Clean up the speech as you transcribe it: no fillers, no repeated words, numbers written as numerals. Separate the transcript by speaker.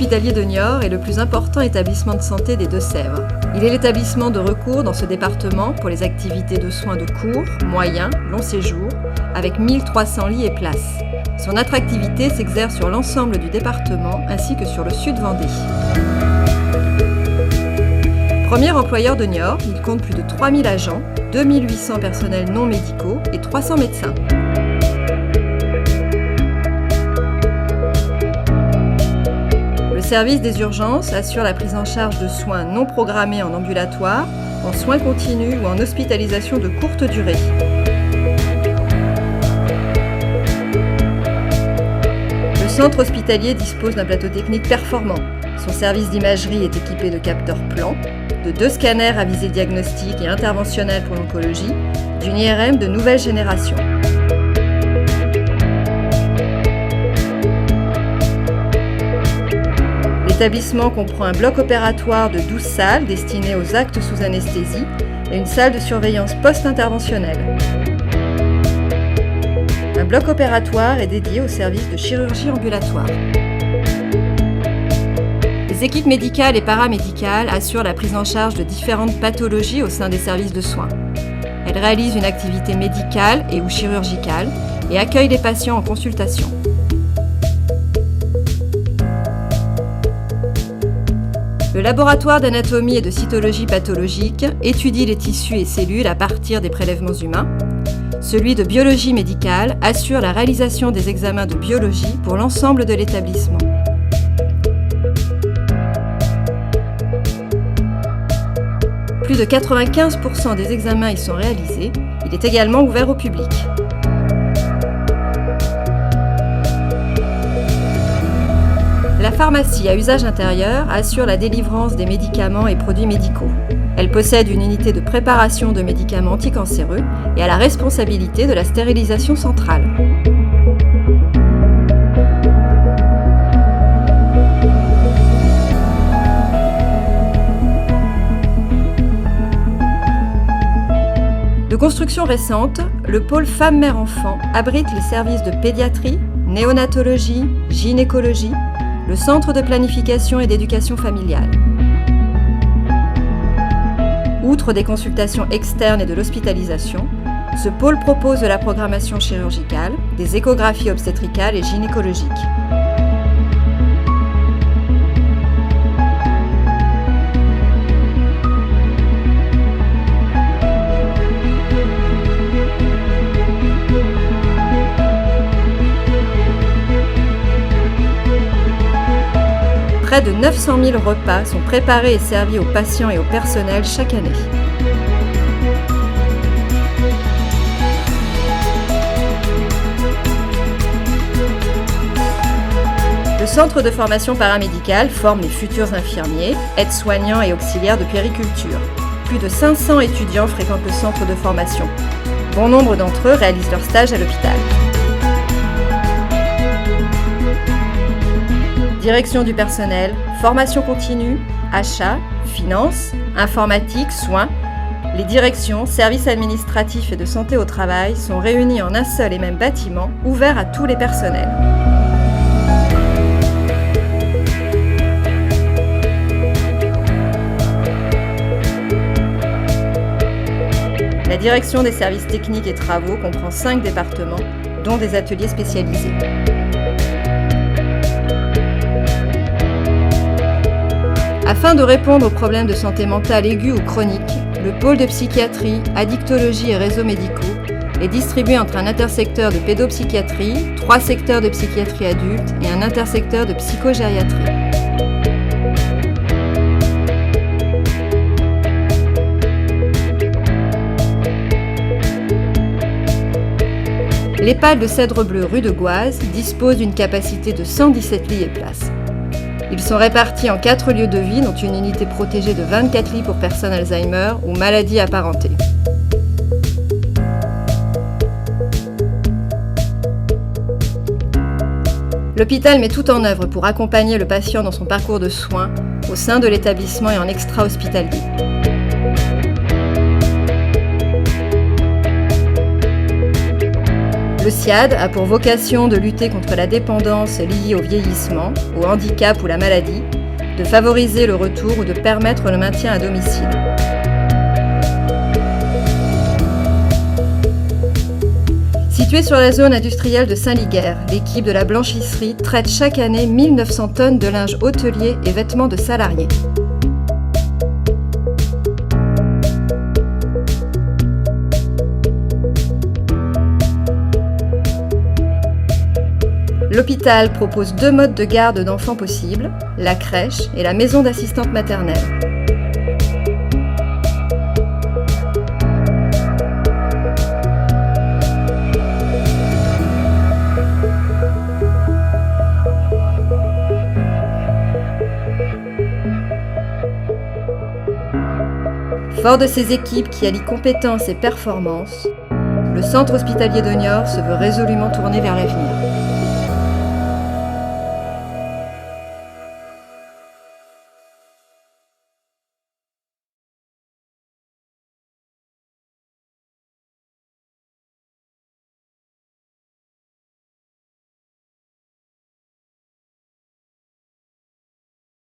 Speaker 1: hospitalier de Niort est le plus important établissement de santé des Deux-Sèvres. Il est l'établissement de recours dans ce département pour les activités de soins de court, moyen, long séjour, avec 1300 lits et places. Son attractivité s'exerce sur l'ensemble du département ainsi que sur le sud Vendée. Premier employeur de Niort, il compte plus de 3000 agents, 2800 personnels non médicaux et 300 médecins. Le service des urgences assure la prise en charge de soins non programmés en ambulatoire, en soins continus ou en hospitalisation de courte durée. Le centre hospitalier dispose d'un plateau technique performant. Son service d'imagerie est équipé de capteurs plans, de 2 scanners à visée diagnostique et interventionnelle pour l'oncologie, d'une IRM de nouvelle génération. L'établissement comprend un bloc opératoire de 12 salles destinées aux actes sous anesthésie et une salle de surveillance post-interventionnelle. Un bloc opératoire est dédié au service de chirurgie ambulatoire. Les équipes médicales et paramédicales assurent la prise en charge de différentes pathologies au sein des services de soins. Elles réalisent une activité médicale et ou chirurgicale et accueillent les patients en consultation. Le laboratoire d'anatomie et de cytologie pathologique étudie les tissus et cellules à partir des prélèvements humains. Celui de biologie médicale assure la réalisation des examens de biologie pour l'ensemble de l'établissement. Plus de 95% des examens y sont réalisés. Il est également ouvert au public. La pharmacie à usage intérieur assure la délivrance des médicaments et produits médicaux. Elle possède une unité de préparation de médicaments anticancéreux et a la responsabilité de la stérilisation centrale. De construction récente, le pôle femmes-mères-enfants abrite les services de pédiatrie, néonatologie, gynécologie, le centre de planification et d'éducation familiale. Outre des consultations externes et de l'hospitalisation, ce pôle propose de la programmation chirurgicale, des échographies obstétricales et gynécologiques. Près de 900 000 repas sont préparés et servis aux patients et au personnel chaque année. Le centre de formation paramédicale forme les futurs infirmiers, aides-soignants et auxiliaires de puériculture. Plus de 500 étudiants fréquentent le centre de formation. Bon nombre d'entre eux réalisent leur stage à l'hôpital. Direction du personnel, formation continue, achats, finances, informatique, soins. Les directions, services administratifs et de santé au travail sont réunis en un seul et même bâtiment, ouvert à tous les personnels. La direction des services techniques et travaux comprend 5 départements, dont des ateliers spécialisés. Afin de répondre aux problèmes de santé mentale aigus ou chroniques, le pôle de psychiatrie, addictologie et réseaux médicaux est distribué entre un intersecteur de pédopsychiatrie, 3 secteurs de psychiatrie adulte et un intersecteur de psychogériatrie. L'EHPAD de Cèdre Bleu rue de Goise dispose d'une capacité de 117 lits et places. Ils sont répartis en 4 lieux de vie, dont une unité protégée de 24 lits pour personnes Alzheimer ou maladies apparentées. L'hôpital met tout en œuvre pour accompagner le patient dans son parcours de soins au sein de l'établissement et en extra-hospitalier. Le SIAD a pour vocation de lutter contre la dépendance liée au vieillissement, au handicap ou la maladie, de favoriser le retour ou de permettre le maintien à domicile. Située sur la zone industrielle de Saint-Liguerre, l'équipe de la blanchisserie traite chaque année 1900 tonnes de linge hôtelier et vêtements de salariés. L'hôpital propose 2 modes de garde d'enfants possibles, la crèche et la maison d'assistante maternelle. Fort de ces équipes qui allient compétences et performances, le centre hospitalier de Niort se veut résolument tourné vers l'avenir.